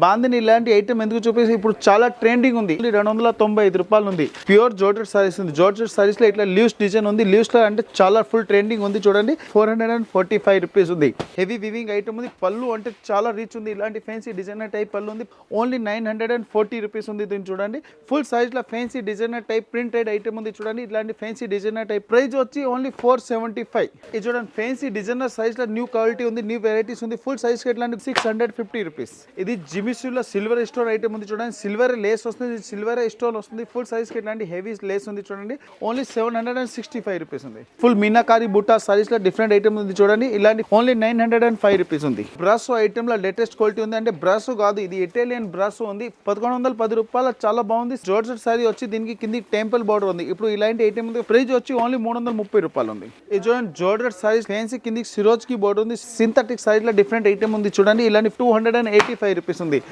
బాందిని ఇలాంటి ఐటమ్ ఎందుకు చూపేసి ఇప్పుడు చాలా ట్రెండింగ్ ఉంది. 295 రూపాయలు ఉంది. ప్యూర్ జార్జెట్ సారీస్ ఉంది. జార్జెట్ సారీస్ లో ఇట్లా లీవ్స్ డిజైన్ ఉంది. లీవ్స్ లో అంటే చాలా ఫుల్ ట్రెండింగ్ ఉంది. చూడండి 445 రూపీస్ ఉంది. హెవీ వివింగ్ ఐటమ్ ఉంది. పళ్ళు అంటే చాలా రీచ్ ఉంది. ఇలాంటి ఫ్యాన్సీ డిజైనర్ టైప్ పళ్ళు ఉంది. ఓన్లీ 940 రూపీస్ ఉంది. దీన్ని చూడండి ఫుల్ సైజ్ లో fancy designer type printed item ఉంది. చూడండి ఇలాంటి ఫ్యాన్సీ డిజైనర్ టైప్ ప్రైస్ వచ్చి ఓన్లీ 475. ఇది చూడండి ఫ్యాన్సీ డిజైనర్ సైజ్ లో న్యూ క్వాలిటీ ఉంది. న్యూ వెరైటీస్ ఉంది. ఫుల్ సైజ్ కి ఇట్లాంటి 650 రూపీస్. ఇది జిమిస్లో సిల్వర్ స్టోన్ ఐటమ్ ఉంది. చూడండి సిల్వర్ లేస్ వస్తుంది. సిల్వర్ స్టోన్ వస్తుంది. ఫుల్ సైజ్ కి ఇట్లాంటి హెవీ లేస్ ఉంది. చూడండి ఓన్లీ 765 రూపీస్ ఉంది. ఫుల్ మీనాకారి బుట్టా సారీస్ లో డిఫరెంట్ ఐటమ్ ఉంది. చూడండి ఇలాంటి ఓన్లీ 905 రూపీస్ ఉంది. బ్రాసో ఐటమ్ లో లేటెస్ట్ క్వాలిటీ ఉంది. అంటే బ్రాసో కాదు, ఇది ఇటాలియన్ బ్రాసో ఉంది. 1110 రూపాయలు చాలా బాగుంది. జార్జెట్ సారీ వచ్చి దీనికి కింది టెంపుల్ బార్డర్ ఉంది. ఇప్పుడు ఇలాంటి ఐటమ్ ఉంది. ప్రైస్ వచ్చి ఓన్లీ 330 రూపాయలు ఉంది. ఇది చూడండి జార్జెట్ సారీస్ ఫ్యాన్సీ కింది సిరోజ్ కి బోర్డర్ ఉంది. సింథటిక్ సైజ్ లో డిఫరెంట్ ఐటమ్ ఉంది. చూడండి ఇలాంటి 285 రూపీస్ ఉంది.